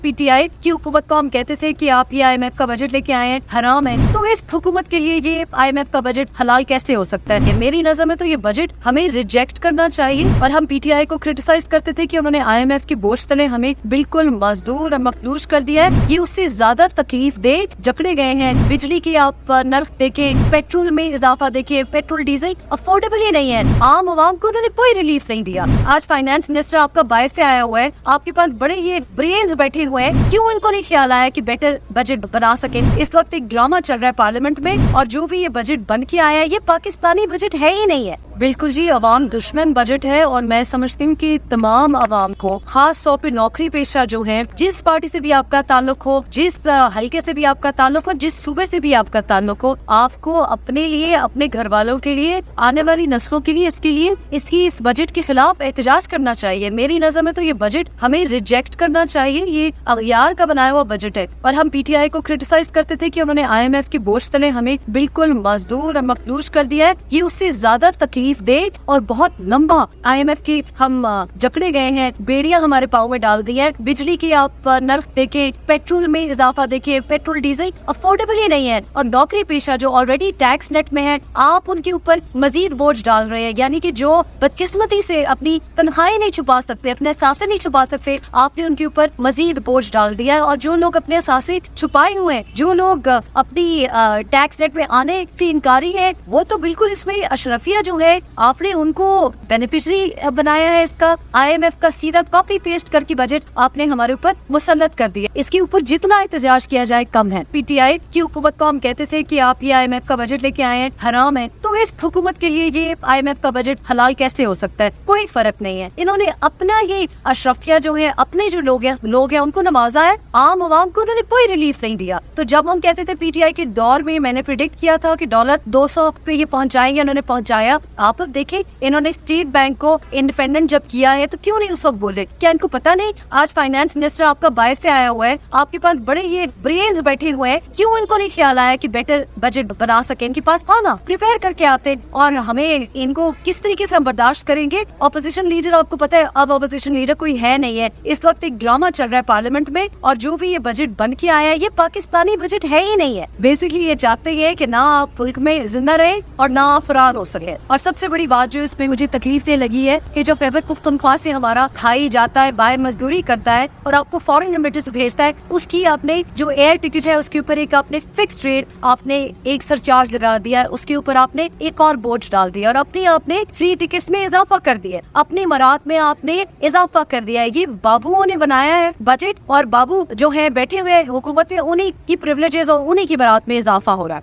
PTI की हुकूमत को हम कहते थे कि आप ये आईएमएफ का बजट लेके आए हैं, हराम है। तो इस हुकूमत के लिए ये आईएमएफ का बजट हलाल कैसे हो सकता है? मेरी नजर में तो ये बजट हमें रिजेक्ट करना चाहिए। और हम पीटीआई को क्रिटिसाइज करते थे कि उन्होंने आईएमएफ की बोझ तले हमें बिल्कुल मजदूर और मखलूज कर दिया है। ये उससे ज्यादा तकलीफ दे जकड़े गए हैं। बिजली की आप नर्क देखे, पेट्रोल में इजाफा देखिए, पेट्रोल डीजल अफोर्डेबल ही नहीं है। आम आवाम को उन्होंने कोई रिलीफ नहीं दिया। आज फाइनेंस मिनिस्टर आपका बाहर से आया हुआ है, आपके पास बड़े ये ब्रेन्स बैठे हुए हैं, क्यों इनको नहीं ख्याल आया कि बेटर बजट बना सके? इस वक्त एक ड्रामा चल रहा है पार्लियामेंट में, और जो भी ये बजट बन के आया है ये पाकिस्तानी बजट है ही नहीं है। बिल्कुल जी, अवाम दुश्मन बजट है। और मैं समझती हूँ कि तमाम अवाम को, खास तौर पे नौकरी पेशा जो है, जिस पार्टी से भी आपका ताल्लुक हो, जिस हल्के से भी आपका ताल्लुक हो, जिस सूबे से भी आपका ताल्लुक हो, आपको अपने लिए, अपने घर वालों के लिए, आने वाली नस्लों के लिए, इस बजट के खिलाफ एहतजाज करना चाहिए। मेरी नजर में तो ये बजट हमें रिजेक्ट करना चाहिए। ये अगयार का बनाया हुआ बजट है। और हम पीटीआई को क्रिटिसाइज करते थे कि उन्होंने आईएमएफ के बोझ तले हमें बिल्कुल मजदूर और मखलूज कर दिया है। ये उससे ज्यादा तकलीफ दे और बहुत लंबा आईएमएफ की हम जकड़े गए हैं, बेड़ियां हमारे पाँव में डाल दी है। बिजली की आप नर्क देखे, पेट्रोल में इजाफा देखिए, पेट्रोल डीजल अफोर्डेबल ही नहीं है। और नौकरी पेशा जो ऑलरेडी टैक्स नेट में है, आप उनके ऊपर मजीद बोझ डाल रहे हैं। यानी कि जो बदकिस्मती से अपनी तनख्वाही नहीं छुपा सकते, अपने एहसास नहीं छुपा सकते, आपने उनके ऊपर मजीद बोझ डाल दिया है। और जो लोग अपने एहसास छुपाए हुए हैं, जो लोग अपनी टैक्स नेट में आने से इनकारी है, वो तो बिल्कुल इसमें अशरफिया जो है, आपने उनको बेनिफिशरी बनाया है। इसका आईएमएफ का सीधा कॉपी पेस्ट करके बजट आपने हमारे ऊपर मुसल्लत कर दिया। इसके ऊपर जितना एहतजाज किया जाए कम है। पीटीआई की हुकूमत को हम कहते थे कि आप ये आईएमएफ का बजट लेके आए हैं, हराम है। तो इस हुकूमत के लिए ये आईएमएफ का बजट हलाल कैसे हो सकता है? कोई फर्क नहीं है। इन्होंने अपना ये अशरफिया जो है, अपने जो लोग हैं उनको नवाजा है, आम आवाम को उन्होंने कोई रिलीफ नहीं दिया। तो जब हम कहते थे पीटीआई के दौर में, मैंने प्रिडिक्ट किया था कि डॉलर 200 पे ये पहुंच जाएंगे, उन्होंने पहुंचाया। आप अब देखें, इन्होंने स्टेट बैंक को इंडिपेंडेंट जब किया है तो क्यों नहीं उस वक्त बोले? क्या इनको पता नहीं? आज फाइनेंस मिनिस्टर आपका बाहर से आया हुआ है, आपके पास बड़े ये ब्रेन्स बैठे हुए हैं, क्यों इनको नहीं ख्याल आया कि बेटर बजट बना सके? इनके पास था ना, प्रिपेयर करके आते। और हमें इनको किस तरीके से हम बर्दाश्त करेंगे? ऑपोजिशन लीडर, आपको पता है अब ऑपोजिशन लीडर कोई है नहीं है। इस वक्त एक ड्रामा चल रहा है पार्लियामेंट में, और जो भी ये बजट बन के आया है ये पाकिस्तानी बजट है ही नहीं है। बेसिकली ये चाहते हैं कि ना आप मुल्क में जिंदा रहे और ना आप फरार हो सके। और सबसे बड़ी बात जो इसमें मुझे तकलीफ दे लगी है कि जो खैबर पुख्तनख्वा से हमारा खाई जाता है, बाहर मजदूरी करता है और आपको फॉरेन रेमिटेंस भेजता है, उसकी आपने जो एयर टिकट है उसके ऊपर एक आपने फिक्स्ड रेट, आपने एक सरचार्ज लगा दिया है, उसके ऊपर आपने एक और बोझ डाल दिया और अपनी आपने फ्री टिकट्स में इजाफा कर दिया, अपनी मरात में आपने इजाफा कर दिया है। ये बाबुओं ने बनाया है बजट, और बाबू जो है बैठे हुए हुकूमत में, उन्हीं की प्रिविलेजेस और उन्हीं की मरात में इजाफा हो रहा है।